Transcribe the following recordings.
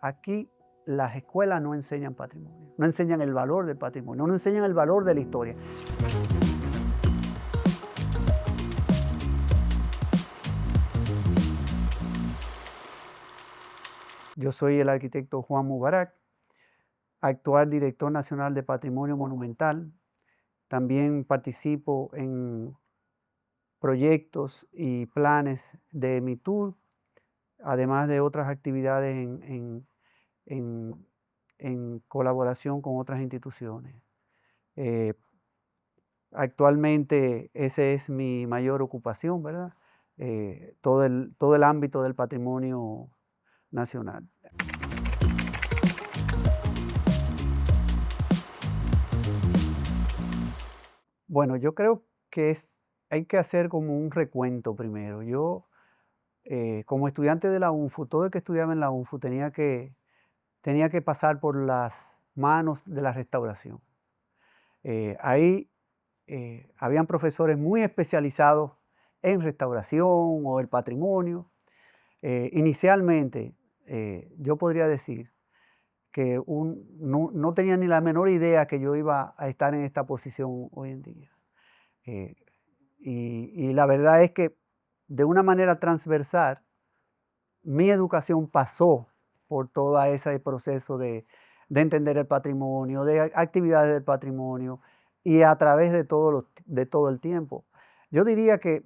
aquí las escuelas no enseñan patrimonio, no enseñan el valor del patrimonio, no enseñan el valor de la historia. Yo soy el arquitecto Juan Mubarak, actual director nacional de Patrimonio Monumental. También participo en proyectos y planes de MITUR, además de otras actividades en colaboración con otras instituciones. Actualmente ese es mi mayor ocupación, ¿verdad? Todo el ámbito del patrimonio nacional. Bueno, yo creo que hay que hacer como un recuento primero. Yo, como estudiante de la UNFU, todo el que estudiaba en la UNFU tenía que pasar por las manos de la restauración. Ahí habían profesores muy especializados en restauración o el patrimonio. Inicialmente, yo podría decir que no tenía ni la menor idea que yo iba a estar en esta posición hoy en día. Y la verdad es que de una manera transversal, mi educación pasó por todo ese proceso de entender el patrimonio, de actividades del patrimonio y a través de todo el tiempo. Yo diría que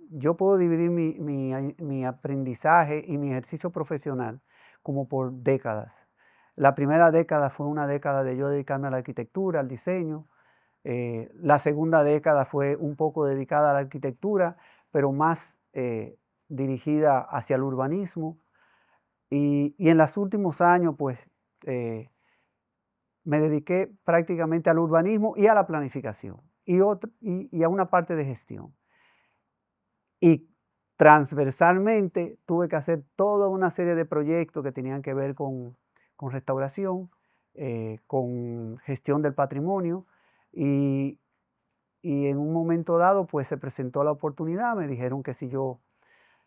yo puedo dividir mi aprendizaje y mi ejercicio profesional como por décadas. La primera década fue una década de yo dedicarme a la arquitectura, al diseño. La segunda década fue un poco dedicada a la arquitectura, pero más dirigida hacia el urbanismo. Y en los últimos años, pues, me dediqué prácticamente al urbanismo y a la planificación y a una parte de gestión. Y transversalmente tuve que hacer toda una serie de proyectos que tenían que ver con restauración, con gestión del patrimonio y en un momento dado pues se presentó la oportunidad, me dijeron que si yo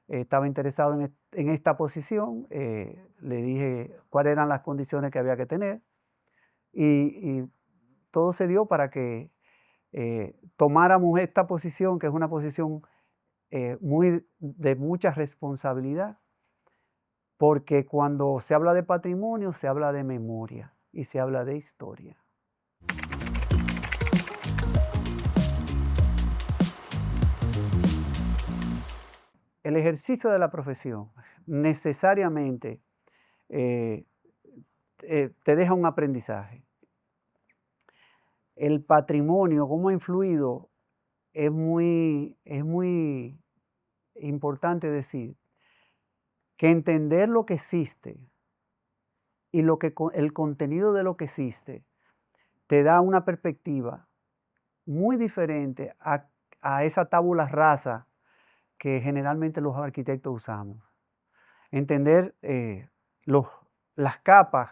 estaba interesado en esta posición, le dije cuáles eran las condiciones que había que tener y todo se dio para que tomáramos esta posición, que es una posición de mucha responsabilidad, porque cuando se habla de patrimonio, se habla de memoria y se habla de historia. El ejercicio de la profesión necesariamente te deja un aprendizaje. El patrimonio, cómo ha influido, es muy importante decir que entender lo que existe y el contenido de lo que existe te da una perspectiva muy diferente a esa tabula rasa que generalmente los arquitectos usamos. Entender las capas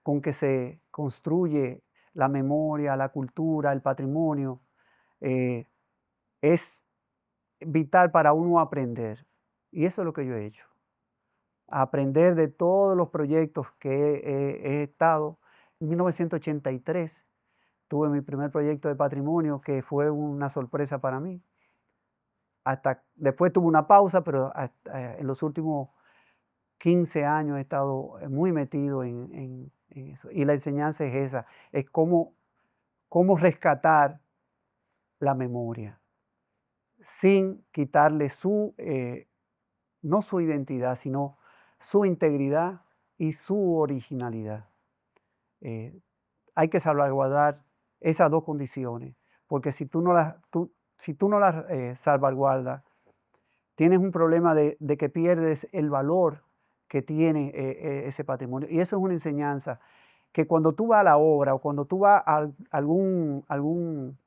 con que se construye la memoria, la cultura, el patrimonio, es vital para uno aprender. Y eso es lo que yo he hecho. Aprender de todos los proyectos que he estado. En 1983 tuve mi primer proyecto de patrimonio que fue una sorpresa para mí. Después tuve una pausa, pero en los últimos 15 años he estado muy metido en eso. Y la enseñanza es esa, es cómo rescatar la memoria sin quitarle no su identidad, sino su integridad y su originalidad. Hay que salvaguardar esas dos condiciones, porque si tú no las salvaguardas, tienes un problema de que pierdes el valor que tiene ese patrimonio. Y eso es una enseñanza que cuando tú vas a la obra o cuando tú vas a algún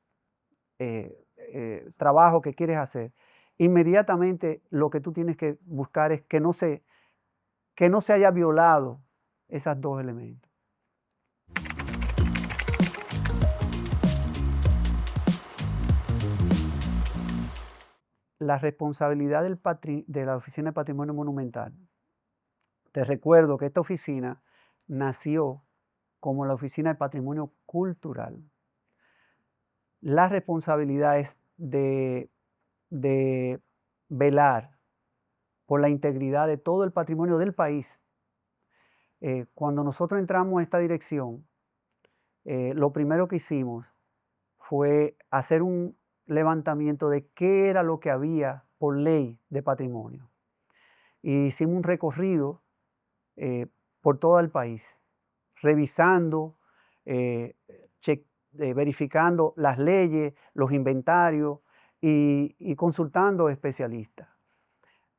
trabajo que quieres hacer, inmediatamente lo que tú tienes que buscar es que no se haya violado esos dos elementos. La responsabilidad de la Oficina de Patrimonio Monumental Te recuerdo que esta oficina nació como la Oficina de Patrimonio Cultural. La responsabilidad es de velar por la integridad de todo el patrimonio del país. Cuando nosotros entramos a esta dirección, lo primero que hicimos fue hacer un levantamiento de qué era lo que había por ley de patrimonio. Y hicimos un recorrido por todo el país, revisando, verificando las leyes, los inventarios y consultando especialistas.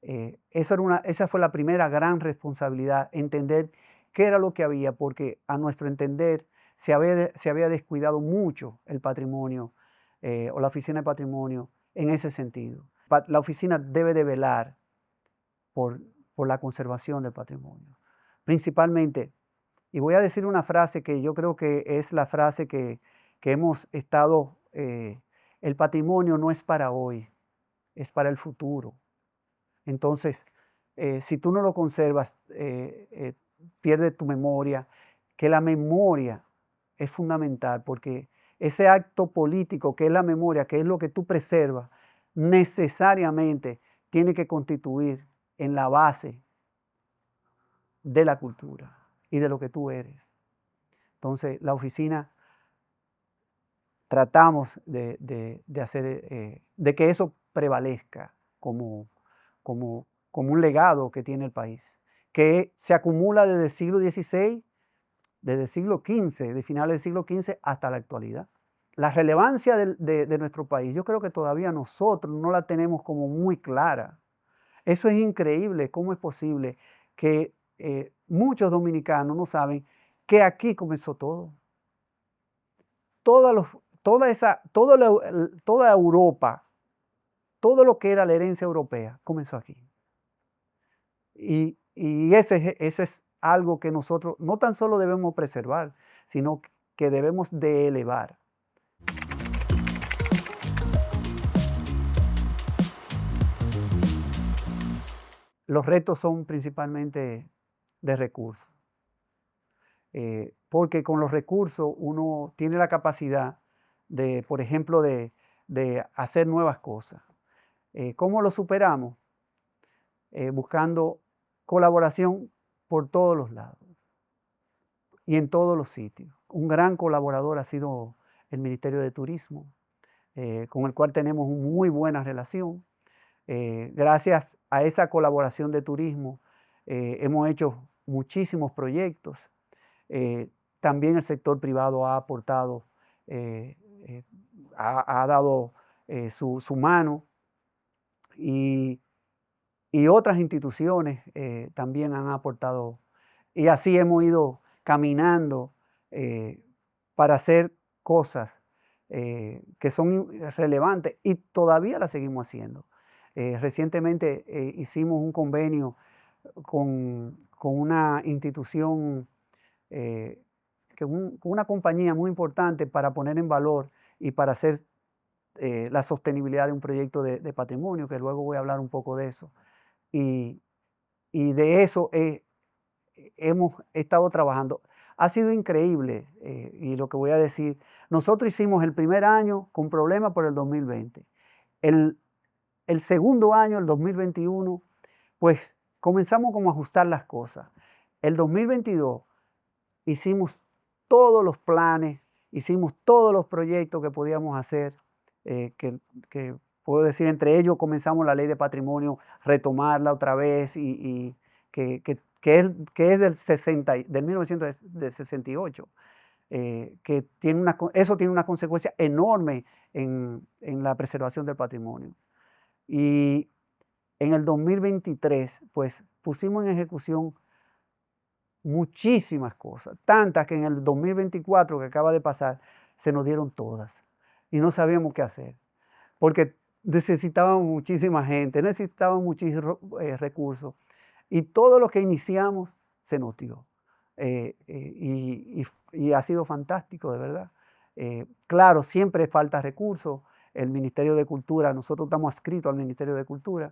Esa fue la primera gran responsabilidad, entender qué era lo que había, porque a nuestro entender se había descuidado mucho el patrimonio o la oficina de patrimonio en ese sentido. La oficina debe de velar por la conservación del patrimonio, principalmente. Y voy a decir una frase que yo creo que es la frase que hemos estado, el patrimonio no es para hoy, es para el futuro. Entonces, si tú no lo conservas, pierdes tu memoria, que la memoria es fundamental, porque ese acto político que es la memoria, que es lo que tú preservas, necesariamente tiene que constituir en la base de la cultura y de lo que tú eres. Entonces, la oficina tratamos de hacer, de que eso prevalezca como un legado que tiene el país, que se acumula desde el siglo XVI, desde el siglo XV, de finales del siglo XV hasta la actualidad. La relevancia de nuestro país, yo creo que todavía nosotros no la tenemos como muy clara. Eso es increíble, cómo es posible que muchos dominicanos no saben que aquí comenzó todo. Toda Europa, todo lo que era la herencia europea, comenzó aquí. Y eso es algo que nosotros no tan solo debemos preservar, sino que debemos de elevar. Los retos son principalmente de recursos, porque con los recursos uno tiene la capacidad de, por ejemplo, de hacer nuevas cosas. ¿Cómo lo superamos? Buscando colaboración por todos los lados y en todos los sitios. Un gran colaborador ha sido el Ministerio de Turismo, con el cual tenemos una muy buena relación. Gracias a esa colaboración de turismo hemos hecho muchísimos proyectos. También el sector privado ha aportado, ha dado su mano, y otras instituciones también han aportado, y así hemos ido caminando para hacer cosas que son relevantes y todavía las seguimos haciendo. Recientemente hicimos un convenio con una institución, con una compañía muy importante para poner en valor y para hacer la sostenibilidad de un proyecto de patrimonio, que luego voy a hablar un poco de eso. Y de eso hemos estado trabajando. Ha sido increíble, y lo que voy a decir, nosotros hicimos el primer año con problemas por el 2020. El segundo año, el 2021, pues comenzamos como a ajustar las cosas. El 2022 hicimos todos los planes, hicimos todos los proyectos que podíamos hacer, que puedo decir, entre ellos comenzamos la ley de patrimonio, retomarla otra vez, y que es del 1968, que eso tiene una consecuencia enorme en la preservación del patrimonio. Y en el 2023, pues pusimos en ejecución muchísimas cosas, tantas que en el 2024 que acaba de pasar, se nos dieron todas y no sabíamos qué hacer, porque necesitábamos muchísima gente, necesitábamos muchísimos recursos, y todo lo que iniciamos se nos dio, y ha sido fantástico, de verdad. Claro, siempre falta recursos. El Ministerio de Cultura, nosotros estamos adscritos al Ministerio de Cultura,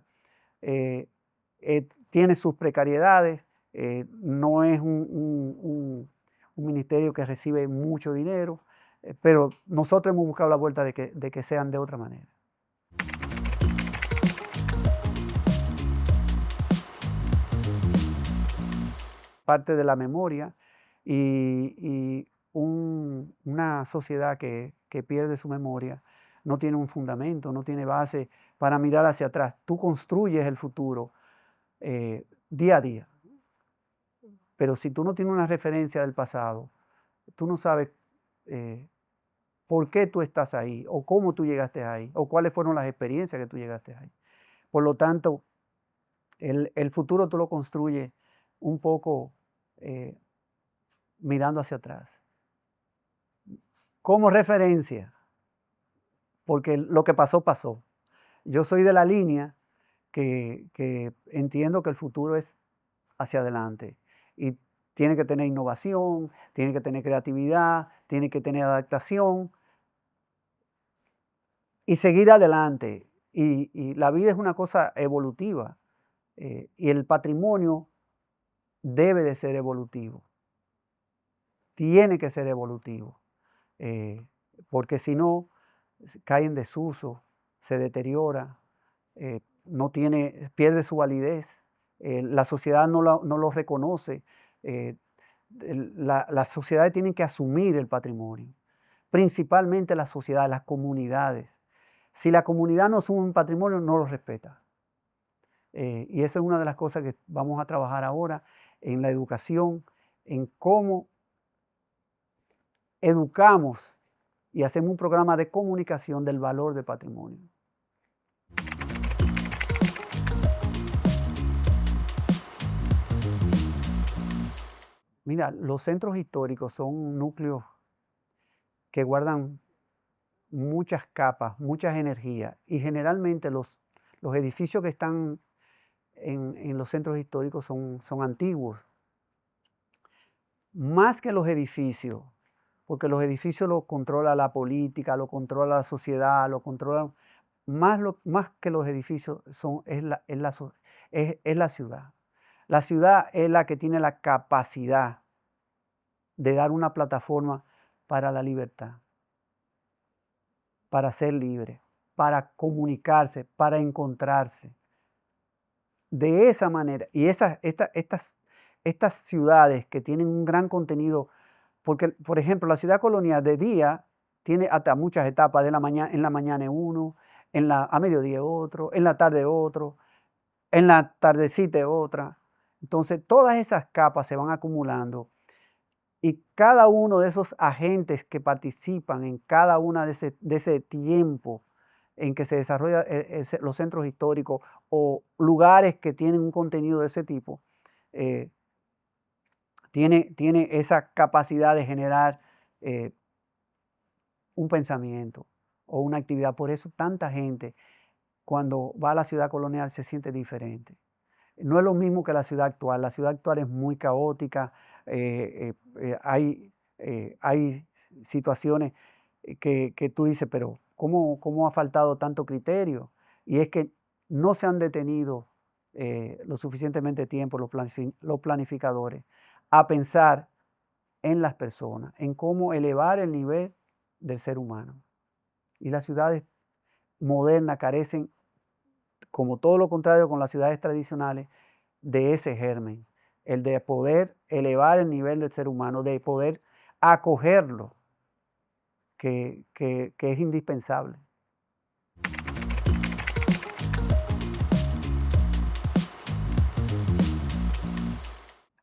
tiene sus precariedades, no es un ministerio que recibe mucho dinero, pero nosotros hemos buscado la vuelta de que sean de otra manera. Parte de la memoria y una sociedad que pierde su memoria no tiene un fundamento, no tiene base para mirar hacia atrás. Tú construyes el futuro día a día, pero si tú no tienes una referencia del pasado, tú no sabes por qué tú estás ahí, o cómo tú llegaste ahí, o cuáles fueron las experiencias que tú llegaste ahí. Por lo tanto, el futuro tú lo construyes un poco mirando hacia atrás. Como referencia, porque lo que pasó, pasó. Yo soy de la línea que entiendo que el futuro es hacia adelante y tiene que tener innovación, tiene que tener creatividad, tiene que tener adaptación y seguir adelante. Y la vida es una cosa evolutiva y el patrimonio debe de ser evolutivo, tiene que ser evolutivo, porque si no, cae en desuso, se deteriora, pierde su validez, la sociedad no lo reconoce, las sociedades tienen que asumir el patrimonio, principalmente las sociedades, las comunidades. Si la comunidad no asume un patrimonio, no lo respeta. Y eso es una de las cosas que vamos a trabajar ahora en la educación, en cómo educamos y hacemos un programa de comunicación del valor del patrimonio. Mira, los centros históricos son núcleos que guardan muchas capas, muchas energías y generalmente los edificios que están en los centros históricos son antiguos. Más que los edificios, porque los edificios los controla la política, lo controla la sociedad, lo controla más que los edificios es la ciudad. La ciudad es la que tiene la capacidad de dar una plataforma para la libertad, para ser libre, para comunicarse, para encontrarse. De esa manera, y estas ciudades que tienen un gran contenido, porque, por ejemplo, la ciudad colonial de día tiene hasta muchas etapas, en la mañana uno, a mediodía otro, en la tarde otro, en la tardecita otra. Entonces, todas esas capas se van acumulando y cada uno de esos agentes que participan en cada una de ese tiempo en que se desarrollan los centros históricos o lugares que tienen un contenido de ese tipo, tiene esa capacidad de generar un pensamiento o una actividad. Por eso tanta gente cuando va a la ciudad colonial se siente diferente. No es lo mismo que la ciudad actual. La ciudad actual es muy caótica, hay situaciones que tú dices, pero ¿cómo ha faltado tanto criterio? Y es que no se han detenido lo suficientemente tiempo los planificadores a pensar en las personas, en cómo elevar el nivel del ser humano. Y las ciudades modernas carecen, como todo lo contrario con las ciudades tradicionales, de ese germen, el de poder elevar el nivel del ser humano, de poder acogerlo, que es indispensable.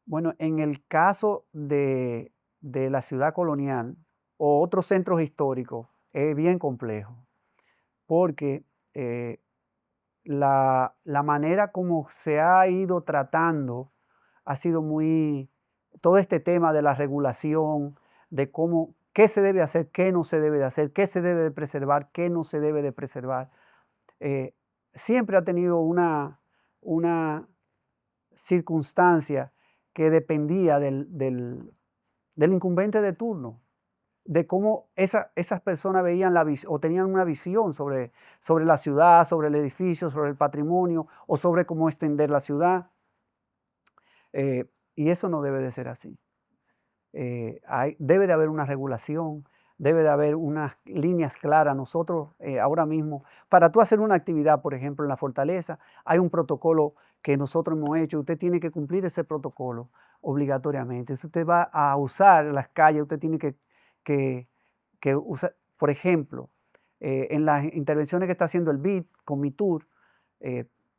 Bueno, en el caso de la ciudad colonial o otros centros históricos, es bien complejo, porque la manera como se ha ido tratando ha sido todo este tema de la regulación, de qué se debe hacer, qué no se debe de hacer, qué se debe de preservar, qué no se debe de preservar, siempre ha tenido una circunstancia que dependía del incumbente de turno, de cómo esas personas veían o tenían una visión sobre la ciudad, sobre el edificio, sobre el patrimonio o sobre cómo extender la ciudad. Y eso no debe de ser así. Debe de haber una regulación, debe de haber unas líneas claras. Nosotros ahora mismo, para tú hacer una actividad, por ejemplo, en la fortaleza, hay un protocolo que nosotros hemos hecho. Usted tiene que cumplir ese protocolo obligatoriamente. Si usted va a usar las calles, usted tiene que usar, por ejemplo, en las intervenciones que está haciendo el BID con MITUR,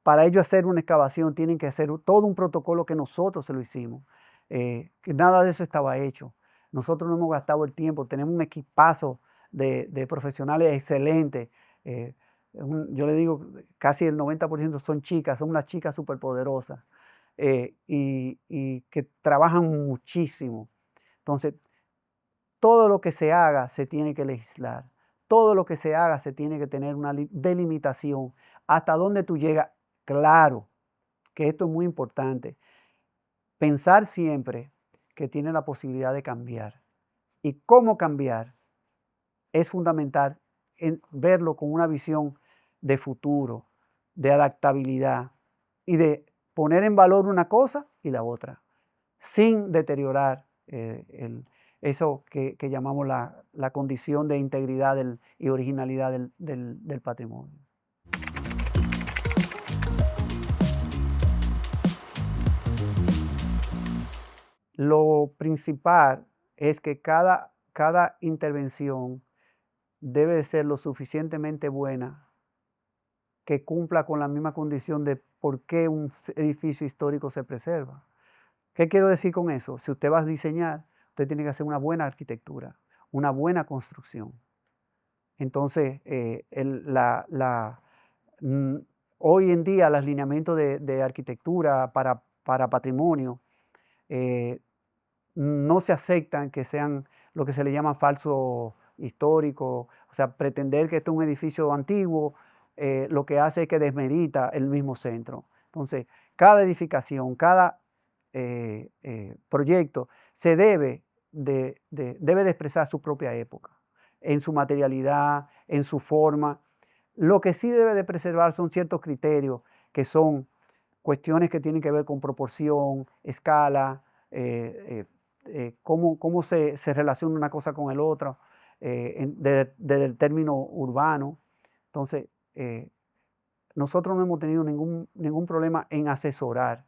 para ellos hacer una excavación tienen que hacer todo un protocolo que nosotros se lo hicimos. Que nada de eso estaba hecho. Nosotros no hemos gastado el tiempo, tenemos un equipazo de profesionales excelentes. Yo le digo, casi el 90% son chicas, son unas chicas superpoderosas y que trabajan muchísimo. Entonces, todo lo que se haga se tiene que legislar. Todo lo que se haga se tiene que tener una delimitación. ¿Hasta dónde tú llegas? Claro, que esto es muy importante. Pensar siempre que tiene la posibilidad de cambiar. Y cómo cambiar es fundamental en verlo con una visión de futuro, de adaptabilidad y de poner en valor una cosa y la otra, sin deteriorar eso que llamamos la condición de integridad y originalidad del patrimonio. Lo principal es que cada intervención debe de ser lo suficientemente buena que cumpla con la misma condición de por qué un edificio histórico se preserva. ¿Qué quiero decir con eso? Si usted va a diseñar, usted tiene que hacer una buena arquitectura, una buena construcción. Entonces, hoy en día los lineamientos de arquitectura para patrimonio no se aceptan que sean lo que se le llama falso histórico, o sea, pretender que esto es un edificio antiguo, lo que hace es que desmerita el mismo centro. Entonces, cada edificación, cada proyecto se debe de expresar su propia época, en su materialidad, en su forma. Lo que sí debe de preservar son ciertos criterios que son cuestiones que tienen que ver con proporción, escala, cómo se relaciona una cosa con el otro, desde el término urbano. Entonces, nosotros no hemos tenido ningún problema en asesorar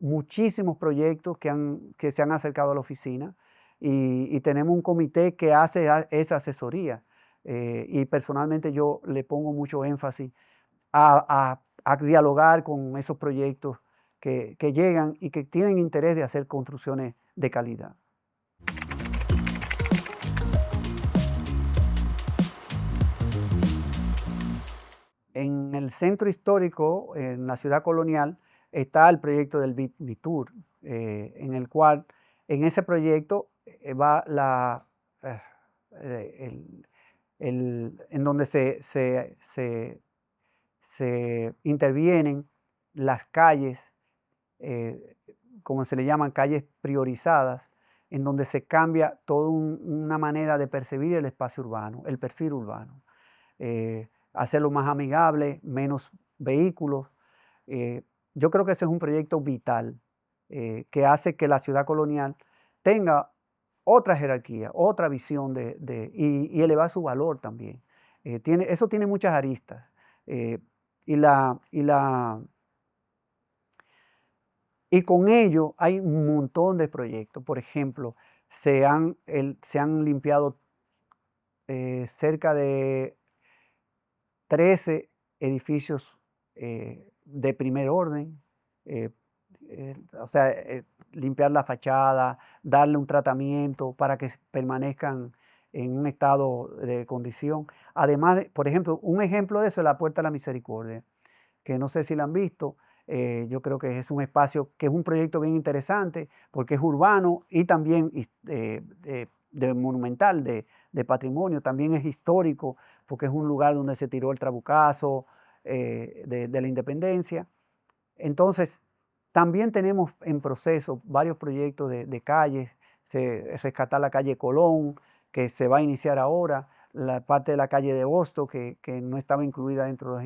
muchísimos proyectos que se han acercado a la oficina y tenemos un comité que hace esa asesoría y personalmente yo le pongo mucho énfasis a dialogar con esos proyectos que llegan y que tienen interés de hacer construcciones de calidad. En el centro histórico, en la ciudad colonial, está el proyecto del BITUR, en el cual, en ese proyecto va en donde se intervienen las calles, como se le llaman, calles priorizadas, en donde se cambia toda una manera de percibir el espacio urbano, el perfil urbano. Hacerlo más amigable, menos vehículos. Yo creo que ese es un proyecto vital que hace que la ciudad colonial tenga otra jerarquía, otra visión y elevar su valor también. Eso tiene muchas aristas. Y con ello hay un montón de proyectos. Por ejemplo, se han limpiado cerca de 13 edificios de primer orden, o sea, limpiar la fachada, darle un tratamiento para que permanezcan en un estado de condición. Además, por ejemplo, un ejemplo de eso es la Puerta de la Misericordia, que no sé si la han visto. Yo creo que es un espacio que es un proyecto bien interesante porque es urbano y también de monumental, de patrimonio, también es histórico porque es un lugar donde se tiró el trabucazo de la independencia. Entonces, también tenemos en proceso varios proyectos de calles, rescatar la calle Colón, que se va a iniciar ahora, la parte de la calle de Hosto, que no estaba incluida dentro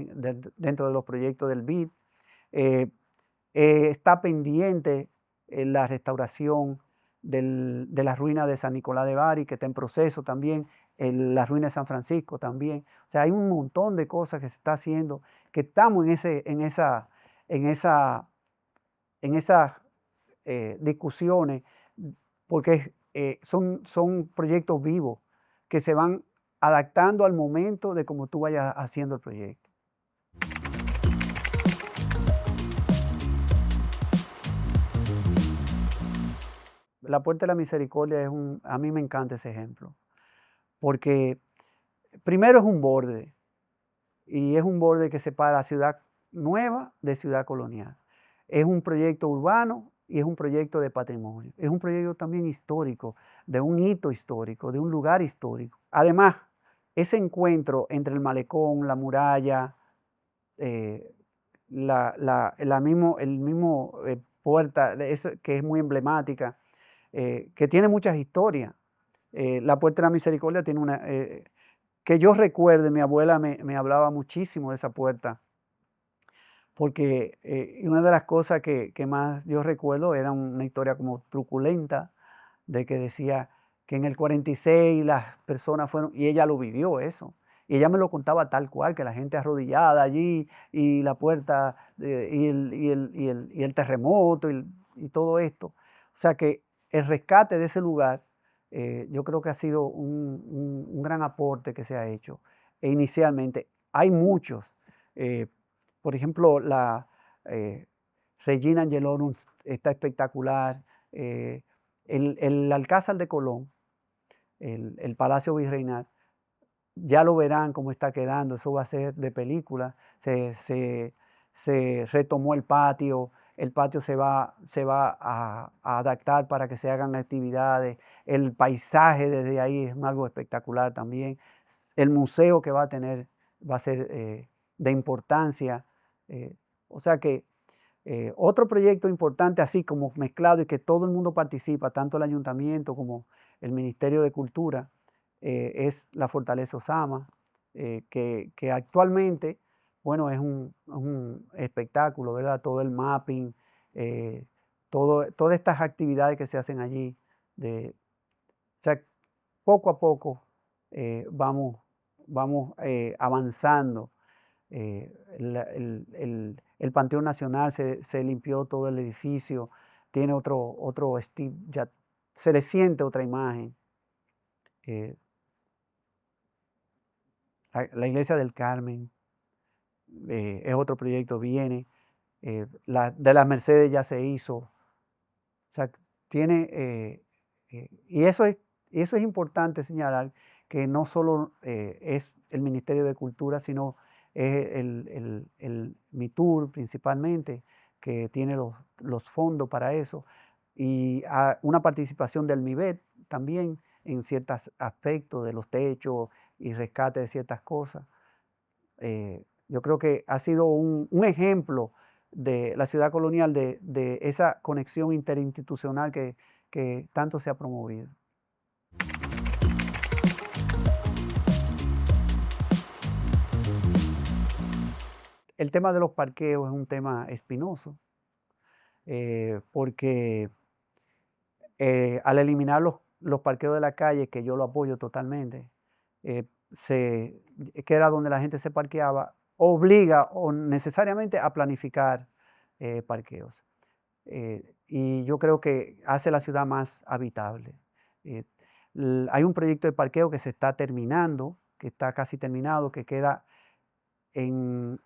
de los proyectos del BID. Está pendiente la restauración de las ruinas de San Nicolás de Bari, que está en proceso también, las ruinas de San Francisco también. O sea, hay un montón de cosas que se está haciendo, que estamos en esas discusiones, porque son proyectos vivos que se van adaptando al momento de cómo tú vayas haciendo el proyecto. La Puerta de la Misericordia a mí me encanta ese ejemplo, porque primero es un borde, y es un borde que separa Ciudad Nueva de Ciudad Colonial. Es un proyecto urbano y es un proyecto de patrimonio. Es un proyecto también histórico, de un hito histórico, de un lugar histórico. Además, ese encuentro entre el malecón, la muralla, el mismo puerta, que es muy emblemática, que tiene muchas historias. La Puerta de la Misericordia tiene que yo recuerde, mi abuela me hablaba muchísimo de esa puerta, porque una de las cosas que más yo recuerdo era una historia como truculenta, de que decía que en el 46 las personas fueron, y ella lo vivió eso, y ella me lo contaba tal cual, que la gente arrodillada allí, y la puerta, y el terremoto, y todo esto. O sea que el rescate de ese lugar, yo creo que ha sido un gran aporte que se ha hecho. E inicialmente, hay muchos, por ejemplo, la Regina Angelorum está espectacular, el Alcázar de Colón, el Palacio Virreinal, ya lo verán cómo está quedando, eso va a ser de película, se retomó el patio se va a adaptar para que se hagan actividades, el paisaje desde ahí es algo espectacular también, el museo que va a tener va a ser de importancia, o sea que otro proyecto importante así como mezclado y que todo el mundo participa, tanto el ayuntamiento como el Ministerio de Cultura, es la Fortaleza Osama, que actualmente, bueno, es un espectáculo, ¿verdad? Todo el mapping, todas estas actividades que se hacen allí, o sea, poco a poco vamos avanzando. El Panteón Nacional se limpió todo el edificio, tiene otro estilo, ya se le siente otra imagen. La Iglesia del Carmen es otro proyecto, viene. De las Mercedes ya se hizo. O sea, tiene, y eso es importante señalar, que no solo es el Ministerio de Cultura, sino es el MITUR principalmente, que tiene los fondos para eso, y una participación del MIBET también en ciertos aspectos de los techos y rescate de ciertas cosas. Yo creo que ha sido un ejemplo de la ciudad colonial de esa conexión interinstitucional que tanto se ha promovido. El tema de los parqueos es un tema espinoso, porque al eliminar los parqueos de la calle, que yo lo apoyo totalmente, eh, que era donde la gente se parqueaba, obliga o necesariamente a planificar parqueos. Y yo creo que hace la ciudad más habitable. Eh, Hay un proyecto de parqueo que se está terminando, que está casi terminado, que queda en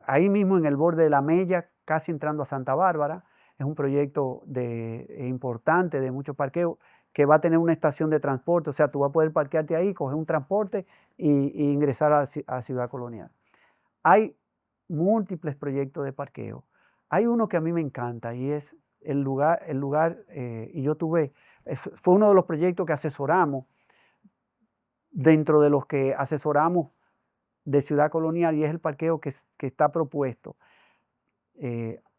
ahí mismo en el borde de la Mella, casi entrando a Santa Bárbara. Es un proyecto importante de mucho parqueo, que va a tener una estación de transporte, o sea, tú vas a poder parquearte ahí, coger un transporte y ingresar a Ciudad Colonial. Hay múltiples proyectos de parqueo. Hay uno que a mí me encanta y es el lugar, y yo fue uno de los proyectos que asesoramos, dentro de los que asesoramos de Ciudad Colonial, y es el parqueo que está propuesto,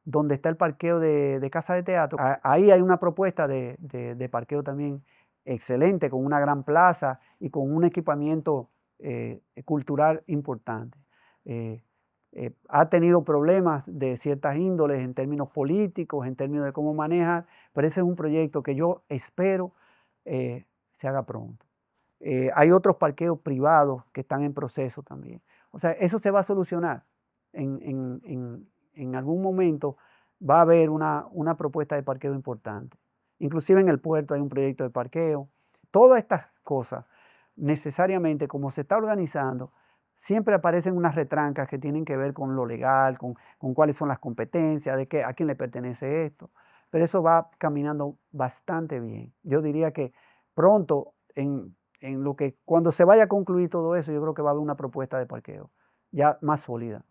donde está el parqueo de Casa de Teatro. Ahí hay una propuesta de parqueo también excelente, con una gran plaza y con un equipamiento cultural importante. ha tenido problemas de ciertas índoles en términos políticos, en términos de cómo manejar, pero ese es un proyecto que yo espero se haga pronto. Hay otros parqueos privados que están en proceso también. O sea, eso se va a solucionar. En algún momento va a haber una propuesta de parqueo importante. Inclusive en el puerto hay un proyecto de parqueo. Todas estas cosas, necesariamente, como se está organizando, siempre aparecen unas retrancas que tienen que ver con lo legal, con cuáles son las competencias, a quién le pertenece esto. Pero eso va caminando bastante bien. Yo diría que pronto, cuando se vaya a concluir todo eso, yo creo que va a haber una propuesta de parqueo ya más sólida.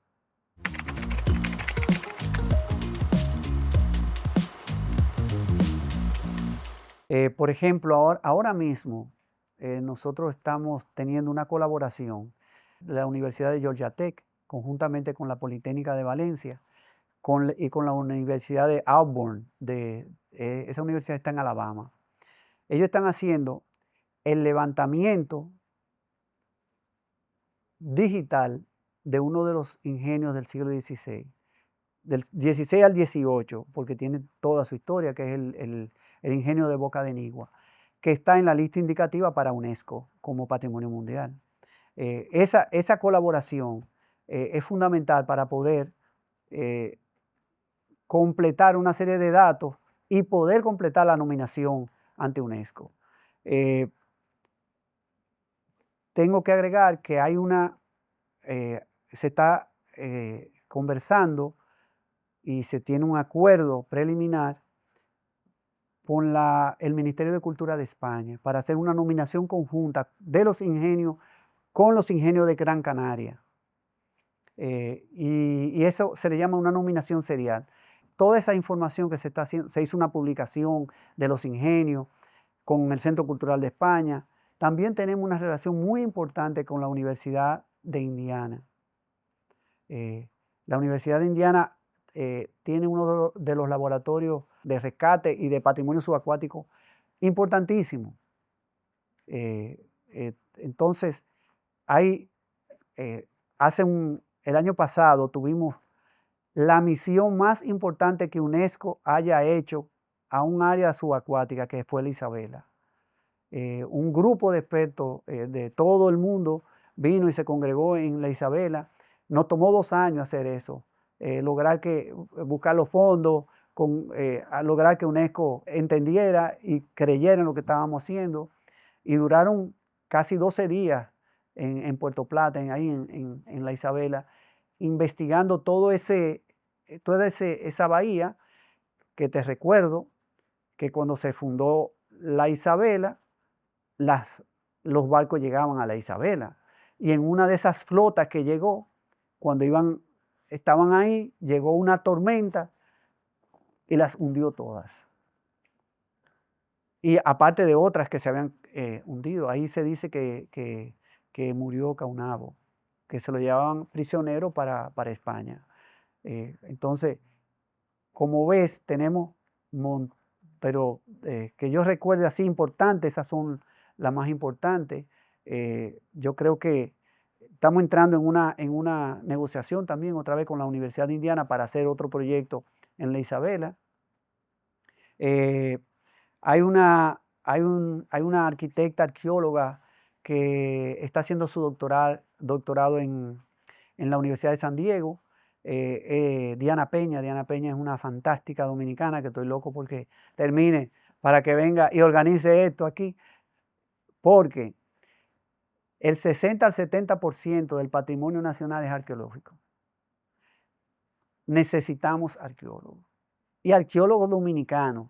Por ejemplo, ahora mismo nosotros estamos teniendo una colaboración de la Universidad de Georgia Tech, conjuntamente con la Politécnica de Valencia y con la Universidad de Auburn. Esa universidad está en Alabama. Ellos están haciendo el levantamiento digital de uno de los ingenios del siglo XVI, del 16 al 18, porque tiene toda su historia, que es el ingenio de Boca de Nigua, que está en la lista indicativa para UNESCO como Patrimonio Mundial. Esa colaboración es fundamental para poder completar una serie de datos y poder completar la nominación ante UNESCO. Tengo que agregar que hay se está conversando y se tiene un acuerdo preliminar con el Ministerio de Cultura de España para hacer una nominación conjunta de los ingenios con los ingenios de Gran Canaria. Y eso se le llama una nominación serial. Toda esa información que se está haciendo, se hizo una publicación de los ingenios con el Centro Cultural de España. También tenemos una relación muy importante con la Universidad de Indiana. La Universidad de Indiana tiene uno de los laboratorios de rescate y de patrimonio subacuático importantísimo. Entonces, el año pasado tuvimos la misión más importante que UNESCO haya hecho a un área subacuática, que fue la Isabela. Un grupo de expertos de todo el mundo vino y se congregó en la Isabela. Nos tomó 2 años hacer eso, buscar los fondos, lograr que UNESCO entendiera y creyera en lo que estábamos haciendo. Y duraron casi 12 días en Puerto Plata, ahí en la Isabela, investigando toda esa bahía, que te recuerdo que cuando se fundó la Isabela, los barcos llegaban a la Isabela. Y en una de esas flotas que llegó, cuando estaban ahí, llegó una tormenta y las hundió todas. Y aparte de otras que se habían hundido, ahí se dice que murió Caunabo, que se lo llevaban prisionero para España. Entonces, como ves, tenemos, pero que yo recuerde así importantes, esas son las más importantes. Yo creo que estamos entrando en una negociación también otra vez con la Universidad de Indiana para hacer otro proyecto en la Isabela. Hay una arquitecta arqueóloga que está haciendo su doctorado en la Universidad de San Diego, Diana Peña. Diana Peña es una fantástica dominicana que estoy loco porque termine para que venga y organice esto aquí, porque el 60 al 70% del patrimonio nacional es arqueológico. Necesitamos arqueólogos y arqueólogos dominicanos.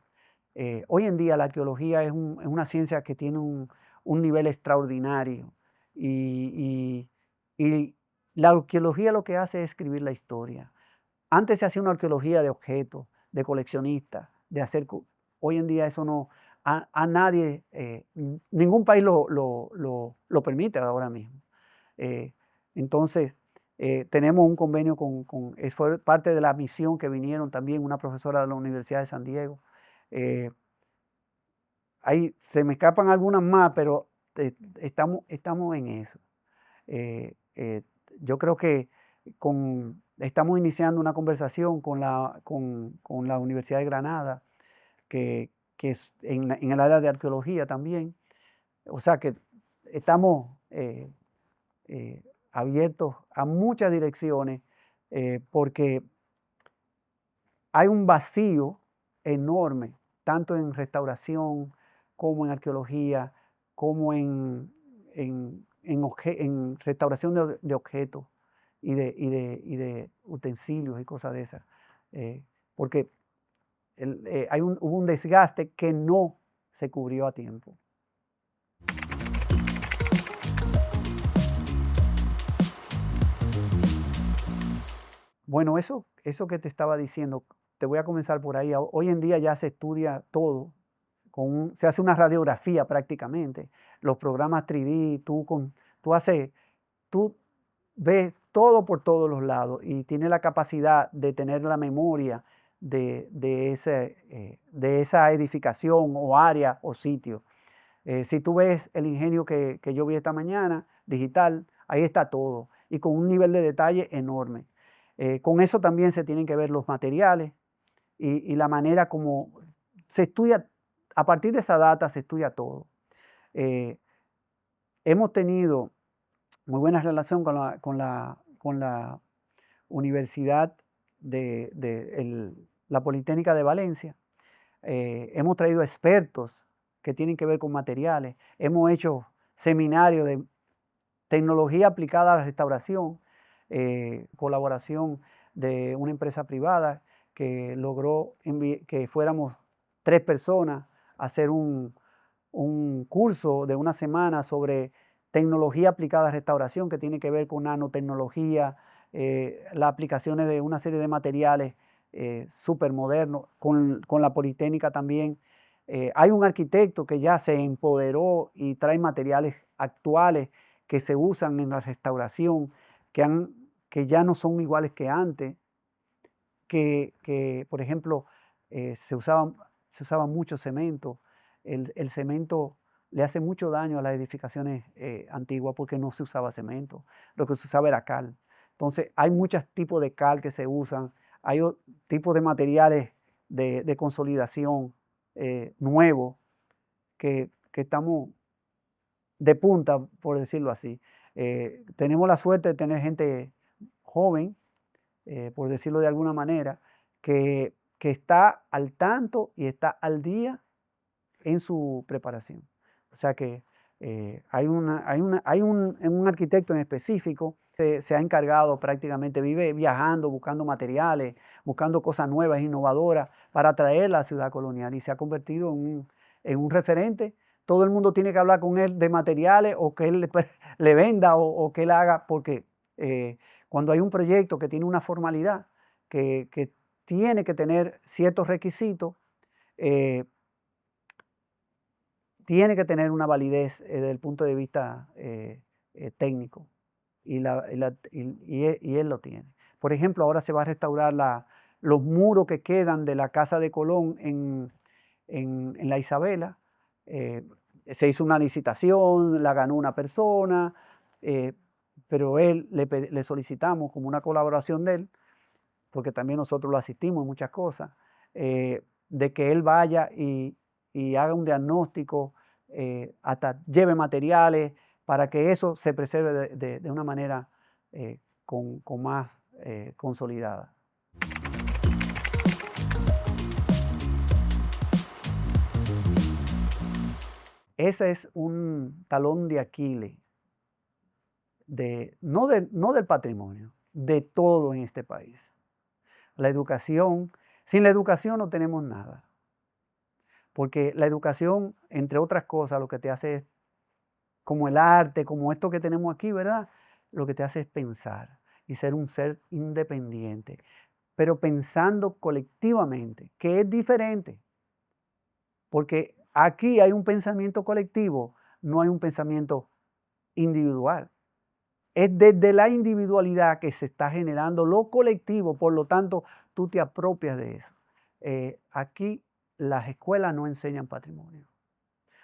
Hoy en día la arqueología es una ciencia que tiene un nivel extraordinario y la arqueología lo que hace es escribir la historia. Antes se hacía una arqueología de objetos, de coleccionistas, hoy en día eso no, a nadie, ningún país lo permite ahora mismo. Entonces, tenemos un convenio fue parte de la misión que vinieron también una profesora de la Universidad de San Diego. Ahí se me escapan algunas más, pero estamos en eso. Yo creo que estamos iniciando una conversación con la Universidad de Granada, que es en el área de arqueología también. O sea que estamos abiertos a muchas direcciones, porque hay un vacío enorme, tanto en restauración como en arqueología, como en restauración de objetos y de utensilios y cosas de esas. Porque hubo un desgaste que no se cubrió a tiempo. Bueno, eso que te estaba diciendo, te voy a comenzar por ahí. Hoy en día ya se estudia todo, se hace una radiografía prácticamente. Los programas 3D, tú ves todo por todos los lados y tienes la capacidad de tener la memoria de esa edificación o área o sitio. Si tú ves el ingenio que yo vi esta mañana, digital, ahí está todo y con un nivel de detalle enorme. Con eso también se tienen que ver los materiales y la manera como se estudia. A partir de esa data se estudia todo. Hemos tenido muy buena relación con la Universidad de la Politécnica de Valencia. Hemos traído expertos que tienen que ver con materiales. Hemos hecho seminarios de tecnología aplicada a la restauración, colaboración de una empresa privada que logró que fuéramos 3 personas a hacer un curso de una semana sobre tecnología aplicada a restauración, que tiene que ver con nanotecnología, las aplicaciones de una serie de materiales súper modernos, con la Politécnica también. Hay un arquitecto que ya se empoderó y trae materiales actuales que se usan en la restauración, que ya no son iguales que antes, que por ejemplo, se usaba mucho cemento. El cemento le hace mucho daño a las edificaciones antiguas porque no se usaba cemento, lo que se usaba era cal. Entonces, hay muchos tipos de cal que se usan, hay tipos de materiales de consolidación nuevos que estamos de punta, por decirlo así. Tenemos la suerte de tener gente joven, por decirlo de alguna manera, que está al tanto y está al día en su preparación. O sea que hay un arquitecto en específico que se ha encargado prácticamente, vive viajando, buscando materiales, buscando cosas nuevas, innovadoras, para traer a la ciudad colonial, y se ha convertido en un referente. Todo el mundo tiene que hablar con él de materiales, o que él le venda, o que él haga, porque cuando hay un proyecto que tiene una formalidad, que tiene que tener ciertos requisitos, tiene que tener una validez desde el punto de vista técnico, y él lo tiene. Por ejemplo, ahora se va a restaurar los muros que quedan de la Casa de Colón en la Isabela. Se hizo una licitación, la ganó una persona, pero le solicitamos como una colaboración de él, porque también nosotros lo asistimos en muchas cosas, de que él vaya y haga un diagnóstico, hasta lleve materiales para que eso se preserve de una manera con más consolidada. Ese es un talón de Aquiles, no del patrimonio, de todo en este país. La educación, sin la educación no tenemos nada. Porque la educación, entre otras cosas, lo que te hace es, como el arte, como esto que tenemos aquí, ¿verdad? Lo que te hace es pensar y ser un ser independiente, pero pensando colectivamente, que es diferente. Porque aquí hay un pensamiento colectivo, no hay un pensamiento individual. Es desde la individualidad que se está generando lo colectivo, por lo tanto, tú te apropias de eso. Aquí las escuelas no enseñan patrimonio,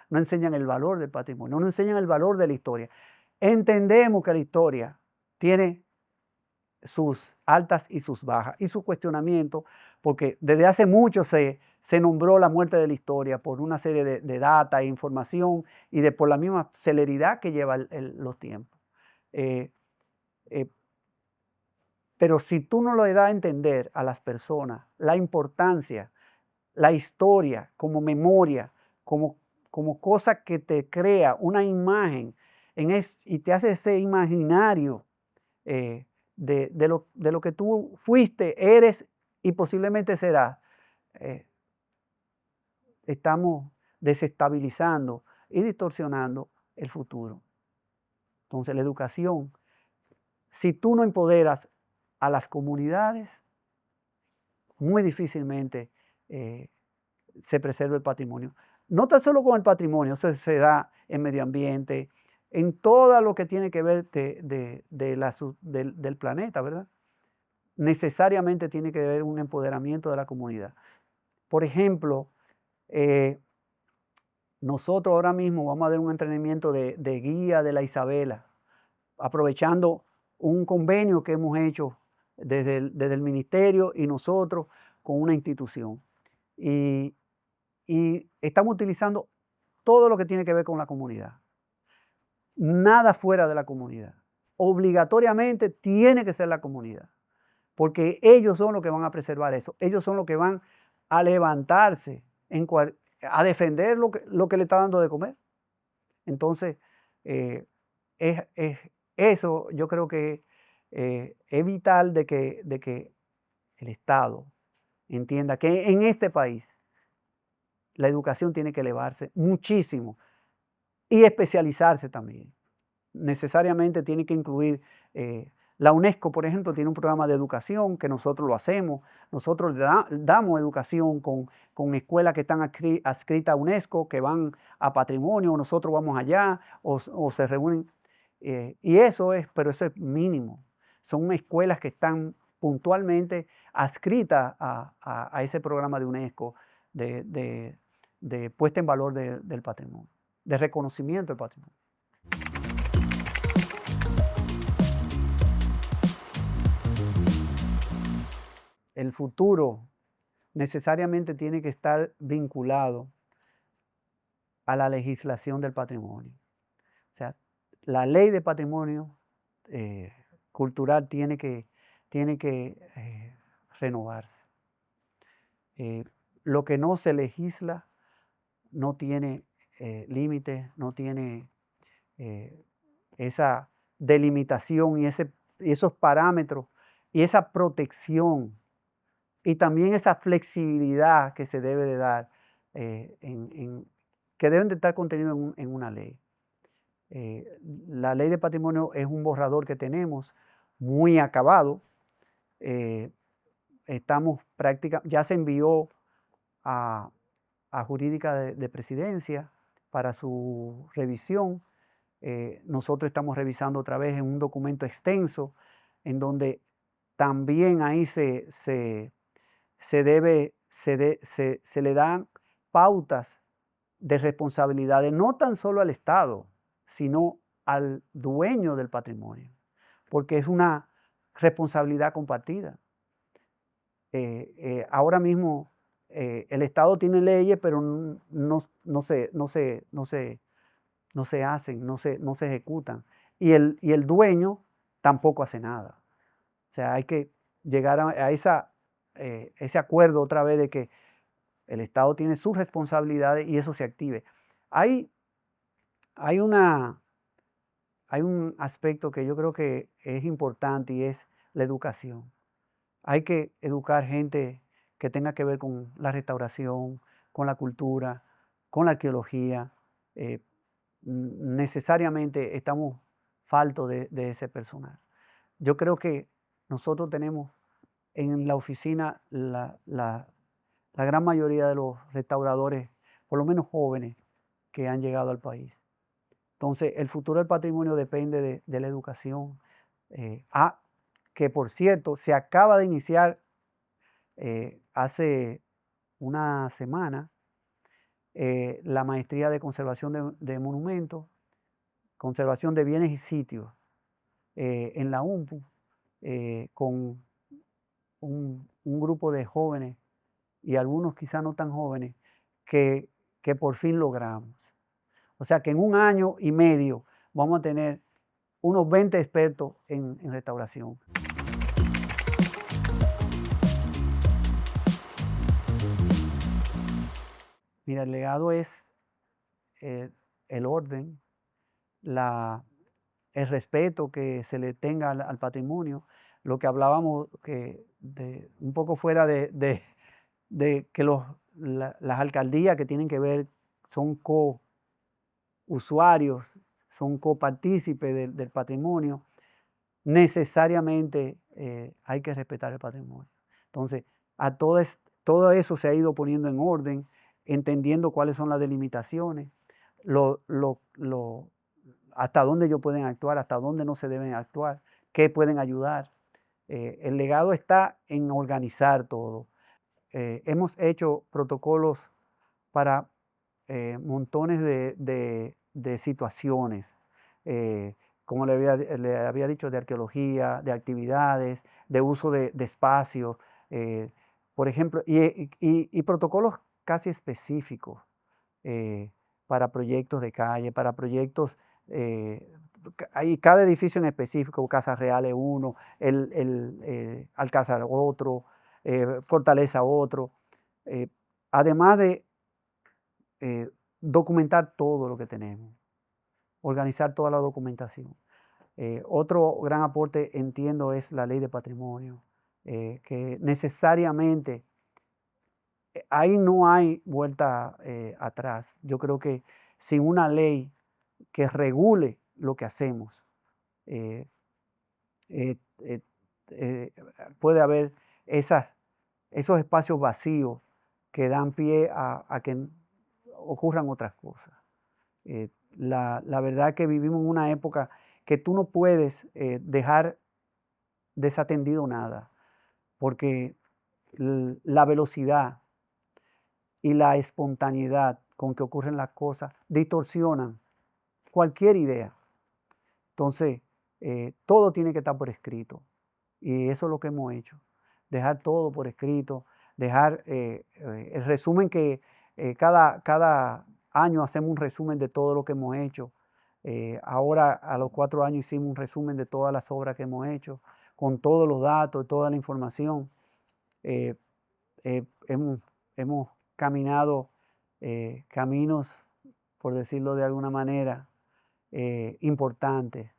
no enseñan el valor del patrimonio, no enseñan el valor de la historia. Entendemos que la historia tiene sus altas y sus bajas y sus cuestionamientos, porque desde hace mucho se nombró la muerte de la historia por una serie de data e información y por la misma celeridad que lleva los tiempos. Eh, eh, pero si tú no le das a entender a las personas la importancia, la historia como memoria, como cosa que te crea una imagen y te hace ese imaginario de lo que tú fuiste, eres y posiblemente serás, estamos desestabilizando y distorsionando el futuro. Entonces la educación, si tú no empoderas a las comunidades, muy difícilmente se preserva el patrimonio. No tan solo con el patrimonio, eso se da en medio ambiente, en todo lo que tiene que ver del planeta, ¿verdad? Necesariamente tiene que haber un empoderamiento de la comunidad. Por ejemplo, nosotros ahora mismo vamos a dar un entrenamiento de guía de la Isabela, aprovechando un convenio que hemos hecho desde el ministerio y nosotros con una institución. Y estamos utilizando todo lo que tiene que ver con la comunidad. Nada fuera de la comunidad. Obligatoriamente tiene que ser la comunidad, porque ellos son los que van a preservar eso. Ellos son los que van a levantarse, a defender lo que le está dando de comer. Entonces, eso yo creo que es vital de que el Estado entienda que en este país la educación tiene que elevarse muchísimo y especializarse también. Necesariamente tiene que incluir, la UNESCO, por ejemplo, tiene un programa de educación que nosotros lo hacemos. Nosotros damos educación con escuelas que están adscritas a UNESCO, que van a patrimonio, nosotros vamos allá o se reúnen. Y pero eso es mínimo. Son escuelas que están puntualmente adscritas a ese programa de UNESCO de puesta en valor del patrimonio, de reconocimiento del patrimonio. El futuro necesariamente tiene que estar vinculado a la legislación del patrimonio. O sea, la ley de patrimonio cultural tiene que renovarse. Lo que no se legisla no tiene límites, no tiene esa delimitación y esos parámetros y esa protección y también esa flexibilidad que se debe de dar, que deben de estar contenidos en una ley. La ley de patrimonio es un borrador que tenemos muy acabado. Ya se envió a Jurídica de Presidencia para su revisión. Nosotros estamos revisando otra vez en un documento extenso en donde también ahí se le dan pautas de responsabilidades, no tan solo al Estado, sino al dueño del patrimonio, porque es una responsabilidad compartida. Ahora mismo el Estado tiene leyes, pero no se hacen, no se ejecutan. Y el dueño tampoco hace nada. O sea, hay que llegar a ese acuerdo otra vez de que el Estado tiene sus responsabilidades y eso se active. Hay un aspecto que yo creo que es importante y es la educación. Hay que educar gente que tenga que ver con la restauración, con la cultura, con la arqueología. Necesariamente estamos faltos de ese personal. Yo creo que nosotros tenemos en la oficina la gran mayoría de los restauradores, por lo menos jóvenes, que han llegado al país. Entonces, el futuro del patrimonio depende de la educación. Que por cierto, se acaba de iniciar hace una semana la maestría de conservación de monumentos, conservación de bienes y sitios en la UNPU. con un grupo de jóvenes y algunos quizás no tan jóvenes que por fin logramos. O sea que en 1 año y medio vamos a tener unos 20 expertos en restauración. Mira, el legado es el orden, el respeto que se le tenga al patrimonio, lo que hablábamos un poco fuera de que las alcaldías que tienen que ver son co-usuarios, son copartícipes del patrimonio, necesariamente hay que respetar el patrimonio. Entonces, todo eso se ha ido poniendo en orden, entendiendo cuáles son las delimitaciones, hasta dónde ellos pueden actuar, hasta dónde no se deben actuar, qué pueden ayudar. El legado está en organizar todo. Hemos hecho protocolos para montones de situaciones, como le había dicho, de arqueología, de actividades, de uso de espacios, por ejemplo, y protocolos casi específicos para proyectos de calle, para proyectos, hay cada edificio en específico, Casa Real es uno, Alcázar otro, Fortaleza otro, además de documentar todo lo que tenemos, organizar toda la documentación. Otro gran aporte, entiendo, es la ley de patrimonio, que necesariamente ahí no hay vuelta atrás. Yo creo que sin una ley que regule lo que hacemos, eh, eh, eh, eh, puede haber esos espacios vacíos que dan pie a que ocurran otras cosas. La verdad que vivimos en una época que tú no puedes dejar desatendido nada, porque la velocidad y la espontaneidad con que ocurren las cosas distorsionan cualquier idea. Entonces, todo tiene que estar por escrito, y eso es lo que hemos hecho, dejar todo por escrito, dejar el resumen que cada año hacemos un resumen de todo lo que hemos hecho. Ahora a los 4 años hicimos un resumen de todas las obras que hemos hecho, con todos los datos, toda la información. Eh, hemos caminado caminos, por decirlo de alguna manera, importantes.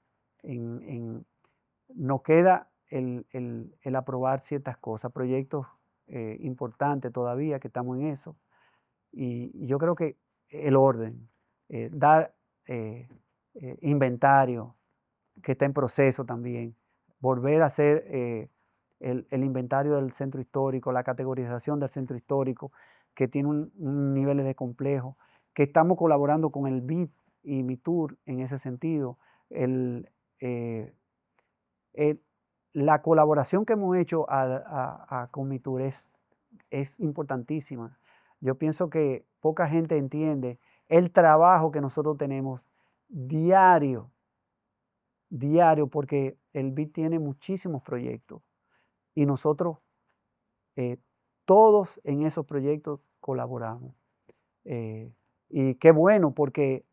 Nos queda el aprobar ciertas cosas, proyectos importantes todavía que estamos en eso. Y yo creo que el orden, dar inventario, que está en proceso también, volver a hacer el inventario del centro histórico, la categorización del centro histórico, que tiene un nivel de complejo, que estamos colaborando con el BID y MITUR en ese sentido. La colaboración que hemos hecho con MITUR es importantísima. Yo pienso que poca gente entiende el trabajo que nosotros tenemos diario, porque el BID tiene muchísimos proyectos y nosotros todos en esos proyectos colaboramos. Y qué bueno, porque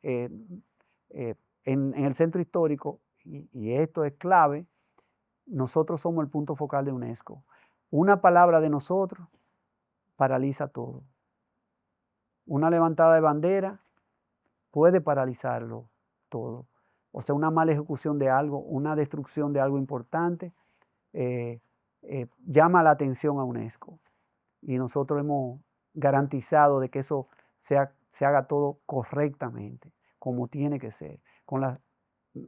en el centro histórico, y esto es clave, nosotros somos el punto focal de UNESCO. Una palabra de nosotros paraliza todo. Una levantada de bandera puede paralizarlo todo. O sea, una mala ejecución de algo, una destrucción de algo importante, llama la atención a UNESCO. Y nosotros hemos garantizado de que eso se haga todo correctamente, como tiene que ser.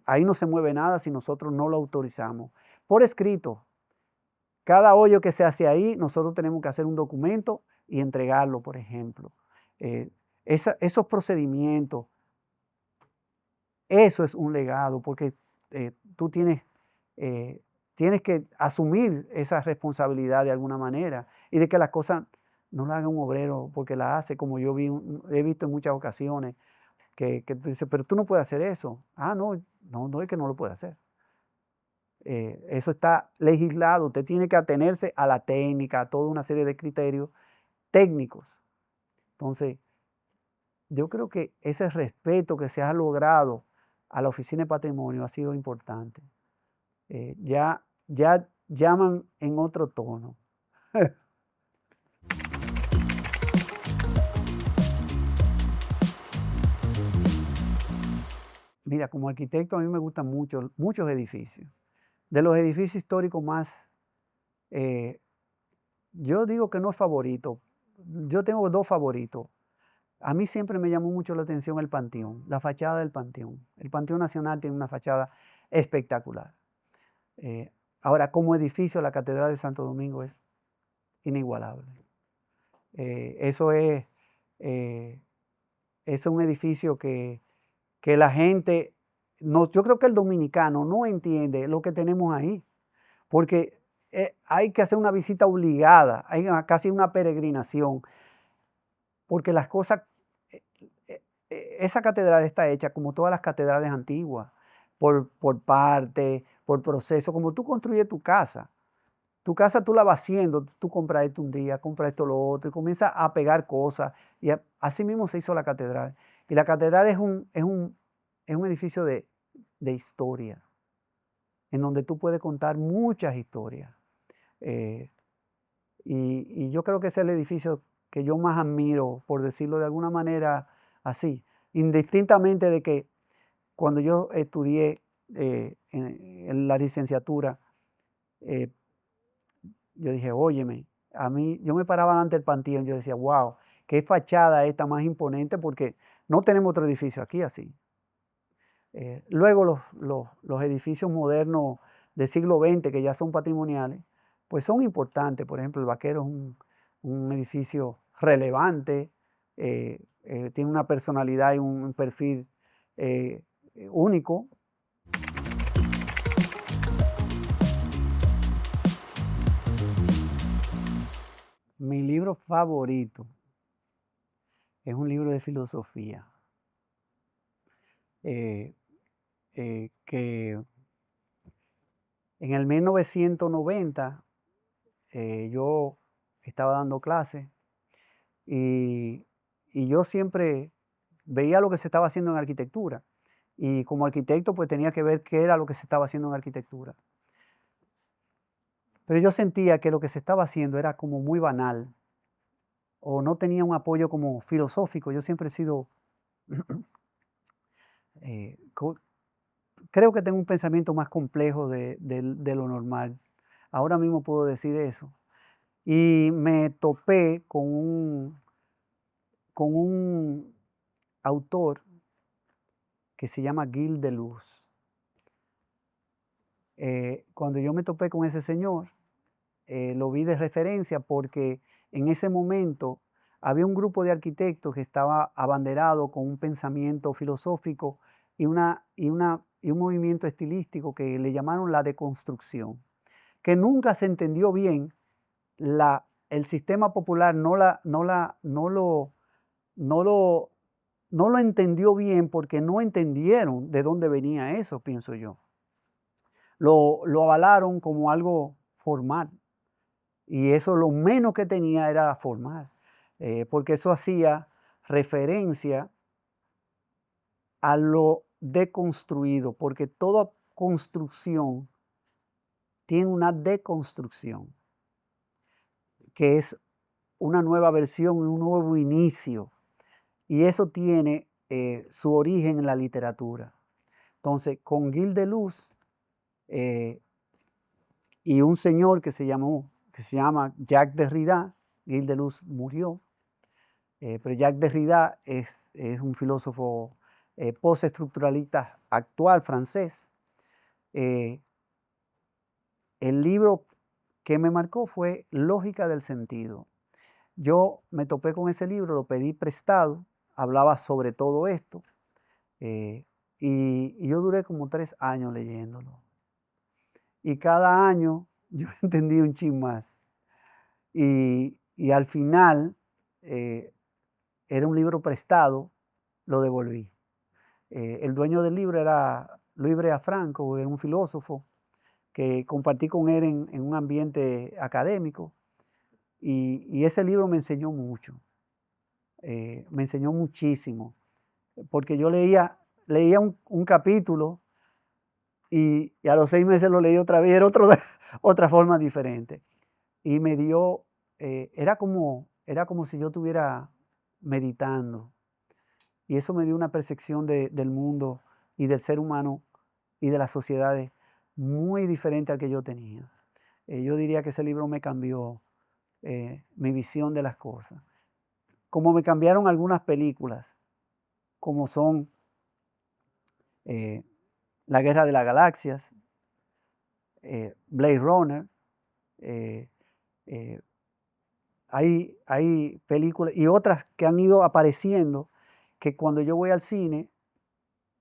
Ahí no se mueve nada si nosotros no lo autorizamos. Por escrito, cada hoyo que se hace ahí, nosotros tenemos que hacer un documento y entregarlo, por ejemplo. Esos procedimientos, eso es un legado, porque tú tienes que asumir esa responsabilidad de alguna manera y de que las cosas no las haga un obrero porque la hace, como yo he visto en muchas ocasiones, que tú dices, pero tú no puedes hacer eso. Ah, no es que no lo puede hacer. Eso está legislado. Usted tiene que atenerse a la técnica, a toda una serie de criterios técnicos. Entonces, yo creo que ese respeto que se ha logrado a la Oficina de Patrimonio ha sido importante. Ya llaman en otro tono. Mira, como arquitecto a mí me gustan muchos edificios. De los edificios históricos más, yo digo que no es favorito. Yo tengo dos favoritos. A mí siempre me llamó mucho la atención el Panteón, la fachada del Panteón. El Panteón Nacional tiene una fachada espectacular. Ahora, como edificio, la Catedral de Santo Domingo es inigualable. Eso es un edificio que la gente, no, yo creo que el dominicano no entiende lo que tenemos ahí, porque hay que hacer una visita obligada, hay casi una peregrinación, porque las cosas, esa catedral está hecha como todas las catedrales antiguas, por parte, por proceso, como tú construyes tu casa. Tu casa tú la vas haciendo, tú compras esto un día, compras esto lo otro, y comienzas a pegar cosas, y así mismo se hizo la catedral. Y la catedral es un edificio de historia, en donde tú puedes contar muchas historias. Y yo creo que ese es el edificio que yo más admiro, por decirlo de alguna manera así, indistintamente de que cuando yo estudié en la licenciatura, yo dije, óyeme, a mí, yo me paraba delante del Panteón, yo decía, wow, qué fachada esta más imponente, porque no tenemos otro edificio aquí así. Luego los edificios modernos del siglo XX, que ya son patrimoniales, pues son importantes. Por ejemplo, el Vaquero es un edificio relevante, tiene una personalidad y un perfil único. Mi libro favorito es un libro de filosofía, que en el 1990 yo estaba dando clases y yo siempre veía lo que se estaba haciendo en arquitectura, y como arquitecto pues tenía que ver qué era lo que se estaba haciendo en arquitectura. Pero yo sentía que lo que se estaba haciendo era como muy banal, o no tenía un apoyo como filosófico. Yo siempre he sido, creo que tengo un pensamiento más complejo de lo normal. Ahora mismo puedo decir eso. Y me topé con un autor que se llama Gilles Deleuze. Cuando yo me topé con ese señor, lo vi de referencia porque en ese momento había un grupo de arquitectos que estaba abanderado con un pensamiento filosófico y un movimiento estilístico que le llamaron la deconstrucción, que nunca se entendió bien. El sistema popular no lo entendió bien, porque no entendieron de dónde venía eso, pienso yo. Lo avalaron como algo formal, y eso lo menos que tenía era formal, porque eso hacía referencia a lo deconstruido, porque toda construcción tiene una deconstrucción, que es una nueva versión, un nuevo inicio, y eso tiene su origen en la literatura. Entonces, con Gilles Deleuze y un señor que se llama Jacques Derrida. Gilles Deleuze murió, pero Jacques Derrida es un filósofo postestructuralista actual francés. El libro que me marcó fue Lógica del Sentido. Yo me topé con ese libro, lo pedí prestado, hablaba sobre todo esto, y yo duré como 3 años leyéndolo. Y cada año yo entendí un chin más. Y al final, era un libro prestado, lo devolví. El dueño del libro era Luis Brea Franco, era un filósofo, que compartí con él en un ambiente académico, y ese libro me enseñó mucho, me enseñó muchísimo, porque yo leía un capítulo y a los 6 meses lo leí otra vez, era otra forma diferente. Y me dio, era como si yo estuviera meditando. Y eso me dio una percepción del mundo y del ser humano y de las sociedades muy diferente al que yo tenía. Yo diría que ese libro me cambió mi visión de las cosas. Como me cambiaron algunas películas, como son La Guerra de las Galaxias, Blade Runner, eh, eh, hay películas y otras que han ido apareciendo que cuando yo voy al cine,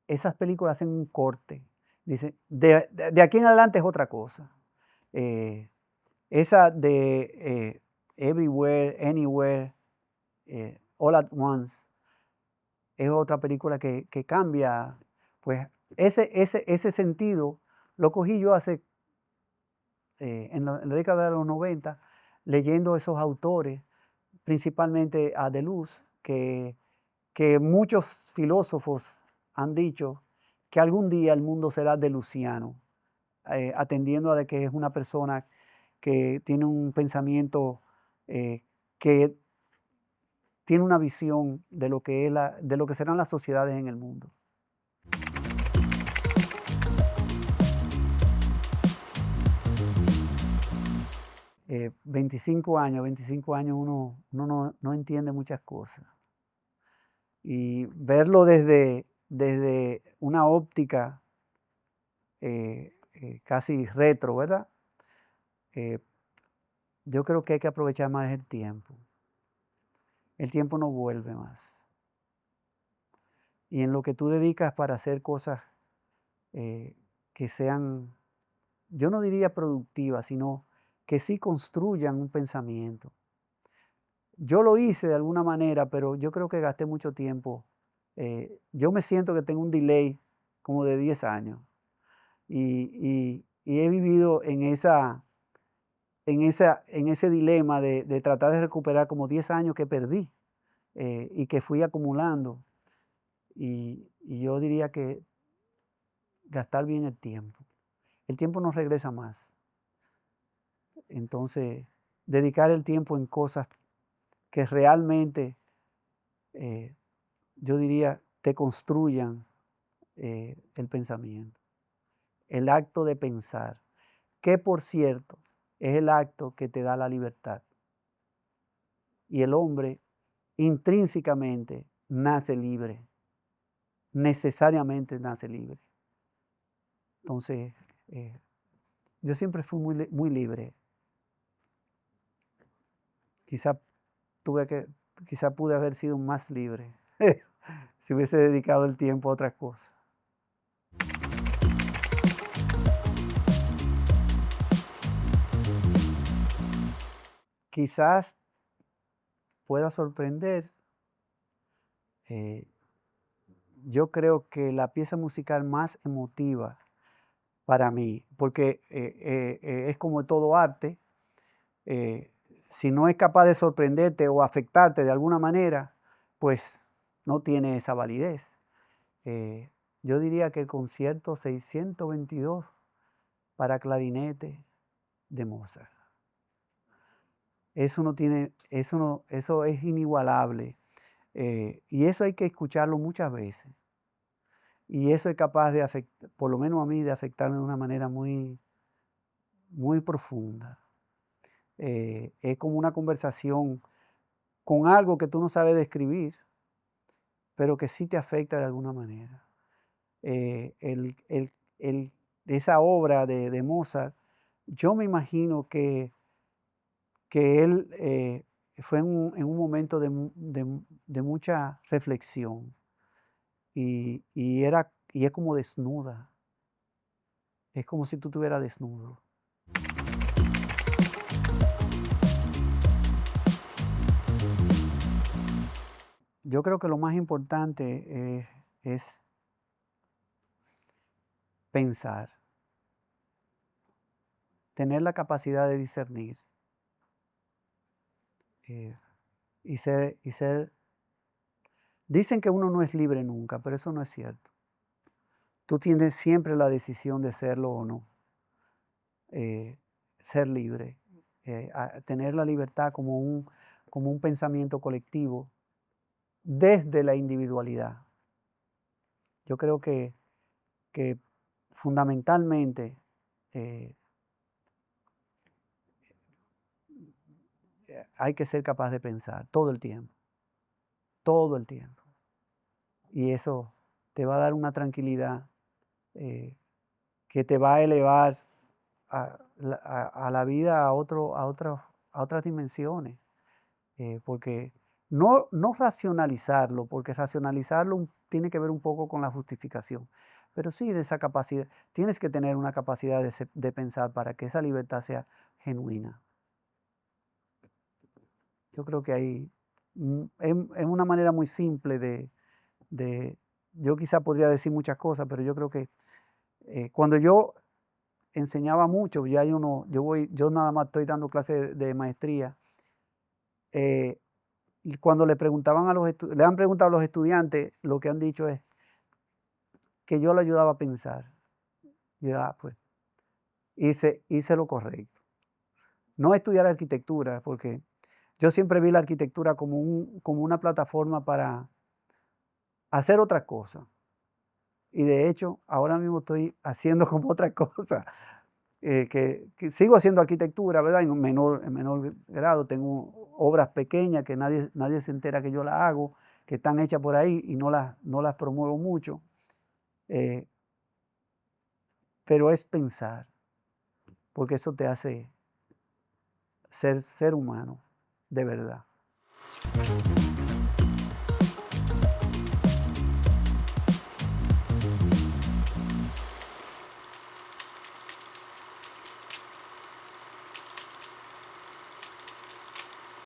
esas películas hacen un corte. Dice, de aquí en adelante es otra cosa. Esa de Everywhere, Anywhere, All at Once, es otra película que cambia. Pues ese sentido lo cogí yo hace, en la década de los 90, leyendo esos autores, principalmente a Deleuze, que muchos filósofos han dicho que algún día el mundo será deleuziano, atendiendo a de que es una persona que tiene un pensamiento que tiene una visión de lo que de lo que serán las sociedades en el mundo. Eh, 25 años uno no entiende muchas cosas. Y verlo desde una óptica casi retro, ¿verdad? Yo creo que hay que aprovechar más el tiempo. El tiempo no vuelve más. Y en lo que tú dedicas para hacer cosas que sean, yo no diría productivas, sino que sí construyan un pensamiento. Yo lo hice de alguna manera, pero yo creo que gasté mucho tiempo. Yo me siento que tengo un delay como de 10 años y he vivido en ese dilema de tratar de recuperar como 10 años que perdí y que fui acumulando. Y yo diría que gastar bien el tiempo. El tiempo no regresa más. Entonces, dedicar el tiempo en cosas que realmente, yo diría, te construyan el pensamiento. El acto de pensar, que por cierto, es el acto que te da la libertad. Y el hombre intrínsecamente nace libre, necesariamente nace libre. Entonces, yo siempre fui muy libre. Quizá pude haber sido más libre si hubiese dedicado el tiempo a otras cosas. Quizás pueda sorprender. Yo creo que la pieza musical más emotiva para mí, porque es como todo arte, si no es capaz de sorprenderte o afectarte de alguna manera, pues no tiene esa validez. Yo diría que el concierto 622 para clarinete de Mozart. Eso es inigualable. Y eso hay que escucharlo muchas veces. Y eso es capaz de afectar, por lo menos a mí, de afectarme de una manera muy, muy profunda. Es como una conversación con algo que tú no sabes describir, pero que sí te afecta de alguna manera. Esa obra de Mozart, yo me imagino que él fue en un momento de mucha reflexión y es como desnuda, es como si tú estuvieras desnudo. Yo creo que lo más importante es pensar. tener la capacidad de discernir y ser. Dicen que uno no es libre nunca, pero eso no es cierto. Tú tienes siempre la decisión de serlo o no. Ser libre, tener la libertad como un pensamiento colectivo desde la individualidad. Yo creo que fundamentalmente hay que ser capaz de pensar todo el tiempo, todo el tiempo. Y eso te va a dar una tranquilidad que te va a elevar a la vida a otras dimensiones. Porque no racionalizarlo, porque racionalizarlo tiene que ver un poco con la justificación, pero sí de esa capacidad. Tienes que tener una capacidad de pensar para que esa libertad sea genuina. Yo creo que ahí es una manera muy simple yo quizá podría decir muchas cosas, pero yo creo que cuando yo enseñaba mucho, yo nada más estoy dando clases de maestría. Y cuando le han preguntado a los estudiantes, lo que han dicho es que yo lo ayudaba a pensar. Y pues hice lo correcto. No estudiar arquitectura, porque yo siempre vi la arquitectura como una plataforma para hacer otra cosa. Y de hecho, ahora mismo estoy haciendo como otra cosa. Que sigo haciendo arquitectura, ¿verdad? En menor grado. Tengo obras pequeñas que nadie se entera que yo las hago, que están hechas por ahí y no las promuevo mucho. Pero es pensar, porque eso te hace ser humano, de verdad.